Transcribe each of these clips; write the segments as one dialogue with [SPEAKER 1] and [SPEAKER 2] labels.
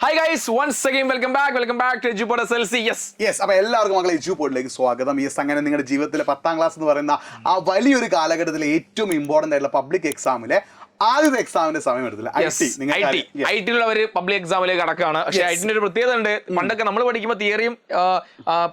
[SPEAKER 1] Hi guys, once again welcome back to EduPod SLC.
[SPEAKER 2] Yes, അപ്പോൾ എല്ലാവർക്കും മക്കളെ EduPodലേക്ക് സ്വാഗതം. അങ്ങനെ നിങ്ങളുടെ ജീവിതത്തിലെ 10ാം ക്ലാസ് എന്ന് പറയുന്ന ആ വലിയൊരു കാലഘട്ടത്തിലെ ഏറ്റവും ഇമ്പോർട്ടന്റ് ആയിട്ടുള്ള പബ്ലിക് എക്സാമിലെ ആദ്യത്തെ എക്സാമിന്റെ സമയം എടുത്തില്ല
[SPEAKER 1] ഐ ടിയിലുള്ളവര് പബ്ലിക് എക്സാമിലേക്ക് കടക്കാണ്. പക്ഷേ ഐറ്റിന്റെ ഒരു പ്രത്യേകത ഉണ്ട്. പണ്ടൊക്കെ നമ്മൾ പഠിക്കുമ്പോൾ തിയറിയും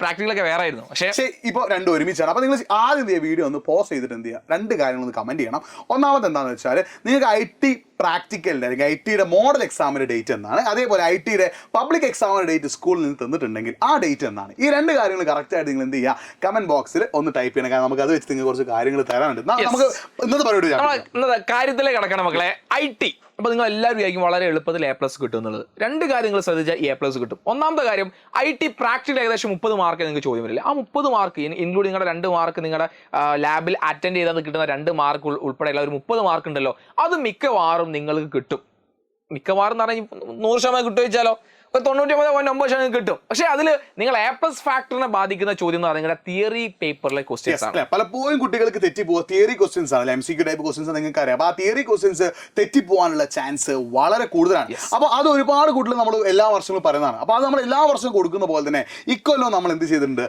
[SPEAKER 1] പ്രാക്ടിക്കലൊക്കെ വേറെ ആയിരുന്നു. പക്ഷേ
[SPEAKER 2] ഇപ്പോൾ രണ്ടും ഒരുമിച്ചാണ്. അപ്പോൾ നിങ്ങൾ ആദ്യം വീഡിയോ ഒന്ന് പോസ്റ്റ് ചെയ്തിട്ട് എന്ത് ചെയ്യുക, രണ്ട് കാര്യങ്ങളൊന്ന് കമന്റ് ചെയ്യണം. ഒന്നാമത് എന്താണെന്ന് വെച്ചാൽ നിങ്ങൾക്ക് ഐ പ്രാക്ടിക്കലിൻ്റെ അല്ലെങ്കിൽ ഐ ടിയുടെ മോഡൽ എക്സാമിൻ്റെ ഡേറ്റ് എന്നാണ്, അതേപോലെ ഐ ടിയുടെ പബ്ലിക് എക്സാമിൻ്റെ ഡേറ്റ് സ്കൂളിൽ നിന്ന് തന്നിട്ടുണ്ടെങ്കിൽ ആ ഡേറ്റ് എന്നാണ്. ഈ രണ്ട് കാര്യങ്ങൾ കറക്റ്റായിട്ട് നിങ്ങൾ എന്ത് ചെയ്യുക, കമന്റ് ബോക്സിൽ ഒന്ന് ടൈപ്പ് ചെയ്യണം. കാരണം നമുക്ക് അത് വെച്ച് നിങ്ങൾ കുറച്ച് കാര്യങ്ങൾ തരാനുണ്ട്. നമുക്ക് ഇന്നത്തെ പരിപാടി
[SPEAKER 1] കാര്യത്തിലേക്ക് കടക്കണം മക്കളെ. ഐ ടി അപ്പോൾ നിങ്ങൾ എല്ലാവരും വിചാരിക്കും വളരെ എളുപ്പത്തിൽ A+ കിട്ടും എന്നുള്ളത്. രണ്ട് കാര്യങ്ങൾ ശ്രദ്ധിച്ചാൽ A+ കിട്ടും. ഒന്നാമത്തെ കാര്യം, ഐ ടി പ്രാക്ടിക്കൽ ഏകദേശം 30 മാർക്ക് നിങ്ങൾക്ക് ചോദ്യം വരില്ല. ആ 30 മാർക്ക് ഇൻക്ലൂഡ് നിങ്ങളുടെ 2 മാർക്ക് നിങ്ങളുടെ ലാബിൽ അറ്റൻഡ് ചെയ്താൽ കിട്ടുന്ന 2 മാർക്ക് ഉൾപ്പെടെയുള്ള ഒരു 30 മാർക്ക് ഉണ്ടല്ലോ, അത് മിക്കവാറും നിങ്ങൾക്ക് കിട്ടും. മിക്കവാറും എന്ന് പറഞ്ഞാൽ 100% കിട്ടുമോ ചോദിച്ചാലോ, ഒരു 99.9% കിട്ടും. പക്ഷെ അതിൽ നിങ്ങൾ A+ ഫാക്ടറിനെ ബാധിക്കുന്ന ചോദ്യം എന്ന് പറഞ്ഞാൽ നിങ്ങളുടെ തിയറി പേപ്പറിലെ ക്വസ്റ്റ്യൻസ് ആണ്.
[SPEAKER 2] പലപ്പോഴും കുട്ടികൾക്ക് തെറ്റിപ്പോകുക തിയറി ക്വസ്റ്റ്യൻസ് ആണ്, MCQ ടൈപ്പ് ക്വസ്റ്റ്യൻസ് നിങ്ങൾക്ക് അറിയാം. അപ്പോൾ ആ തിയറി ക്വസ്റ്റ്യൻസ് തെറ്റിപ്പോകാനുള്ള ചാൻസ് വളരെ കൂടുതലാണ്. അപ്പോൾ അത് ഒരുപാട് കൂടുതൽ നമ്മൾ എല്ലാ വർഷങ്ങളും പറയുന്നതാണ്. അപ്പോൾ അത് നമ്മൾ എല്ലാ വർഷവും കൊടുക്കുന്ന പോലെ തന്നെ ഇക്കൊല്ലം നമ്മൾ എന്ത് ചെയ്തിട്ടുണ്ട്,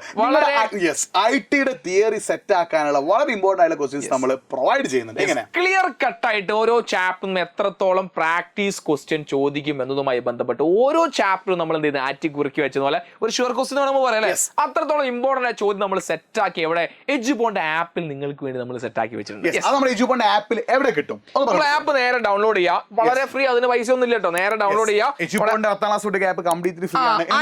[SPEAKER 2] ഐ ടിയുടെ തിയറി സെറ്റ് ആക്കാനുള്ള വളരെ ഇമ്പോർട്ടന്റ് ആയിട്ടുള്ള ക്വസ്റ്റ്യൻസ് നമ്മൾ പ്രൊവൈഡ് ചെയ്യുന്നുണ്ട്. എങ്ങനെ
[SPEAKER 1] ക്ലിയർ കട്ടായിട്ട് ഓരോ ചാപ്റ്ററിനും എത്രത്തോളം പ്രാക്ടീസ് ക്വസ്റ്റ്യൻ ചോദിക്കും എന്നതുമായി ബന്ധപ്പെട്ട് ഓരോ ചാപ്റ്ററും നമ്മൾ എന്ത് ചെയ്യുന്നത് ആറ്റി കുറുക്കി വെച്ചതുപോലെ ഒരു ഷുവർ ക്വസ്റ്റ്യൻ നമ്മൾ പറയാം അല്ലേ, അത്രത്തോളം ഇമ്പോർട്ടന്റ് ആയ ചോദ്യം നമ്മൾ സെറ്റ് ആക്കി എവിടെ EduPod ആപ്പിൽ നിങ്ങൾക്ക് വേണ്ടി നമ്മൾ സെറ്റ് ആക്കി വെച്ചിട്ടുണ്ട്.
[SPEAKER 2] അത് നമ്മുടെ EduPod ആപ്പിൽ എവിടെ കിട്ടും?
[SPEAKER 1] നമ്മൾ ആപ്പ് നേരെ ഡൗൺലോഡ് ചെയ്യാം, വളരെ ഫ്രീ, അതിന് പൈസ ഒന്നും ഇല്ല കേട്ടോ. നേരെ ഡൗൺലോഡ് ചെയ്യാം.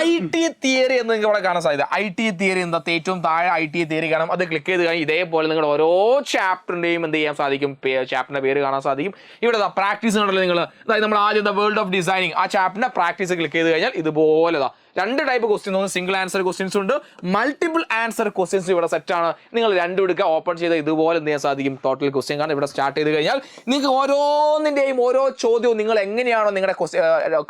[SPEAKER 1] ഐ ടി തിയറി എന്ന് നിങ്ങൾക്ക് ഇവിടെ കാണാൻ സാധ്യത. ഐ ടി തിയറി എന്താ, ഏറ്റവും താഴെ ഐ ടി തിയറി കാണാം. അത് ക്ലിക്ക് ചെയ്ത് കഴിഞ്ഞാൽ ഇതേപോലെ നിങ്ങളുടെ ഓരോ ചാപ്റ്ററിന്റെയും എന്ത് ചെയ്യാൻ സാധിക്കും, ചാപ്റ്ററിന്റെ പേര് കാണാൻ സാധിക്കും. ഇവിടെ പ്രാക്ടീസ് ഉണ്ടല്ലോ നിങ്ങൾ, അതായത് നമ്മൾ ആദ്യം വേൾഡ് ഓഫ് ഡിസൈനിങ് ആ ചാപ്റ്ററിന്റെ പ്രാക്ടീസ് ക്ലിക്ക് ചെയ്ത് കഴിഞ്ഞാൽ ഇതുപോലെ 2 ടൈപ്പ് ക്വസ്റ്റ്യൻസ് ഉണ്ട്. സിംഗിൾ ആൻസർ ക്വസ്റ്റ്യൻസ് ഉണ്ട്, മൾട്ടിപ്പിൾ ആൻസർ ക്വസ്റ്റ്യൻസ് ഇവിടെ സെറ്റ് ആണ്. നിങ്ങൾ രണ്ടും എടുക്കുക, ഓപ്പൺ ചെയ്ത് ഇതുപോലെ എന്ത് ചെയ്യാൻ സാധിക്കും, ടോട്ടൽ ക്വസ്റ്റ്യൻ കാണാൻ ഇവിടെ സ്റ്റാർട്ട് ചെയ്ത് കഴിഞ്ഞാൽ നിങ്ങൾക്ക് ഓരോന്നിന്റെയും ഓരോ ചോദ്യവും നിങ്ങൾ എങ്ങനെയാണോ നിങ്ങളുടെ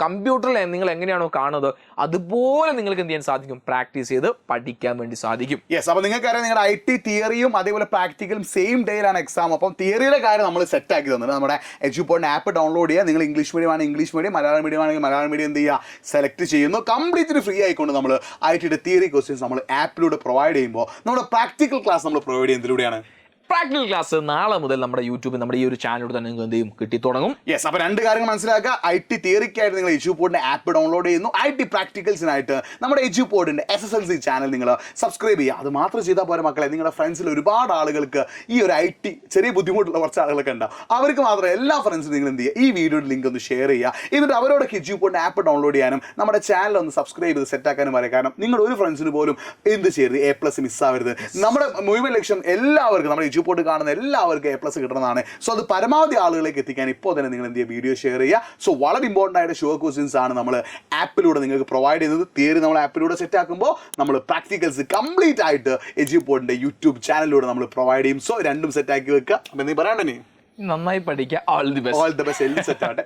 [SPEAKER 1] കമ്പ്യൂട്ടറിൽ നിങ്ങൾ എങ്ങനെയാണോ കാണുന്നത് അതുപോലെ നിങ്ങൾക്ക് എന്ത് ചെയ്യാൻ സാധിക്കും, പ്രാക്ടീസ് ചെയ്ത് പഠിക്കാൻ വേണ്ടി സാധിക്കും.
[SPEAKER 2] അപ്പോൾ നിങ്ങൾക്കറിയാം നിങ്ങളുടെ ഐ ടി തിയറിയും അതേപോലെ പ്രാക്ടിക്കലും സെയിം ഡേയിലാണ് എക്സാം. അപ്പം തിയറിയുടെ കാര്യം നമ്മൾ സെറ്റ് ആക്കി തന്നത് നമ്മുടെ EduPod ആപ്പ് ഡൗൺലോഡ് ചെയ്യുക. നിങ്ങൾ ഇംഗ്ലീഷ് മീഡിയം ആണെങ്കിൽ ഇംഗ്ലീഷ് മീഡിയം, മലയാളം മീഡിയം ആണെങ്കിൽ മലയാളം മീഡിയം എന്ത് ചെയ്യുക, സെലക്ട് ചെയ്യുന്നു. കംപ്ലീറ്റ് ഫ്രീ ആയിക്കൊണ്ട് നമ്മൾ ഐ ടിയുടെ തിയറി ക്വസ്റ്റ്യൻസ് നമ്മൾ ആപ്പിലൂടെ പ്രൊവൈഡ് ചെയ്യുമ്പോൾ നമ്മുടെ പ്രാക്ടിക്കൽ ക്ലാസ് നമ്മൾ പ്രൊവൈഡ് ചെയ്യുന്നതിലൂടെയാണ്.
[SPEAKER 1] പ്രാക്ടിക്കൽ ക്ലാസ് നാളെ മുതൽ നമ്മുടെ യൂട്യൂബിൽ നമ്മുടെ ഈ ഒരു ചാനലിലൂടെ തന്നെ നിങ്ങൾക്ക് എന്ത് ചെയ്യും, കിട്ടി തുടങ്ങും.
[SPEAKER 2] അപ്പോൾ 2 കാര്യങ്ങൾ മനസ്സിലാക്കുക. ഐ ടി തിയറിക്കായിട്ട് നിങ്ങൾ EduPod ആപ്പ് ഡൗൺലോഡ് ചെയ്യുന്നു. ഐ ടി പ്രാക്ടിക്കൽസിനായിട്ട് നമ്മുടെ EduPod SSLC ചാനൽ നിങ്ങൾ സബ്സ്ക്രൈബ് ചെയ്യുക. അത് മാത്രം ചെയ്താൽ പോരെ മക്കളെ, നിങ്ങളുടെ ഫ്രണ്ട്സിൽ ഒരുപാട് ആളുകൾക്ക് ഈ ഒരു ഐ ടി ചെറിയ ബുദ്ധിമുട്ടുള്ള കുറച്ച് ആളുകളൊക്കെ ഉണ്ടാവും. അവർക്ക് മാത്രം എല്ലാ ഫ്രണ്ട്സിനും നിങ്ങൾ എന്ത് ചെയ്യുക, ഈ വീഡിയോയുടെ ലിങ്ക് ഒന്ന് ഷെയർ ചെയ്യുക. എന്നിട്ട് അവരോടൊക്കെ EduPod ആപ്പ് ഡൗൺലോഡ് ചെയ്യാനും നമ്മുടെ ചാനൽ ഒന്ന് സബ്സ്ക്രൈബ് ചെയ്ത് സെറ്റാക്കാനും പറയാം. കാരണം നിങ്ങൾ ഒരു ഫ്രണ്ട്സിന് പോലും എന്ത് ചെയ്യരുത്, A+ മിസ്സാവരുത്. നമ്മുടെ മുഴുവൻ ലക്ഷ്യം എല്ലാവർക്കും, നമ്മുടെ EduPod കാണുന്ന എല്ലാവർക്കും A+ കിട്ടണമെന്നാണ്. സോ അത് പരമാവധി ആളുകളിലേക്ക് എത്തിക്കാൻ ഇപ്പോൾ തന്നെ നിങ്ങൾ എന്ത് ചെയ്യുക, വീഡിയോ ഷെയർ ചെയ്യുക. സോ വളരെ ഇമ്പോർട്ടൻ്റ് ആയിട്ട് ഷുവർ ക്വസ്റ്റ്യൻസ് ആണ് നമ്മൾ ആപ്പിലൂടെ നിങ്ങൾക്ക് പ്രൊവൈഡ് ചെയ്യുന്നത്. തിയറി നമ്മൾ ആപ്പിലൂടെ സെറ്റ് ആക്കുമ്പോൾ നമ്മൾ പ്രാക്ടിക്കൽസ് കംപ്ലീറ്റ് ആയിട്ട് EduPod യൂട്യൂബ് ചാനലിലൂടെ നമ്മൾ പ്രൊവൈഡ് ചെയ്യും. സോ രണ്ടും സെറ്റ് ആക്കി വെക്കുക. അപ്പം നീ പറയാണ്ടേ,
[SPEAKER 1] നന്നായി പഠിക്കുക. All the best.
[SPEAKER 2] എല്ലാം സെറ്റ് ആവട്ടെ.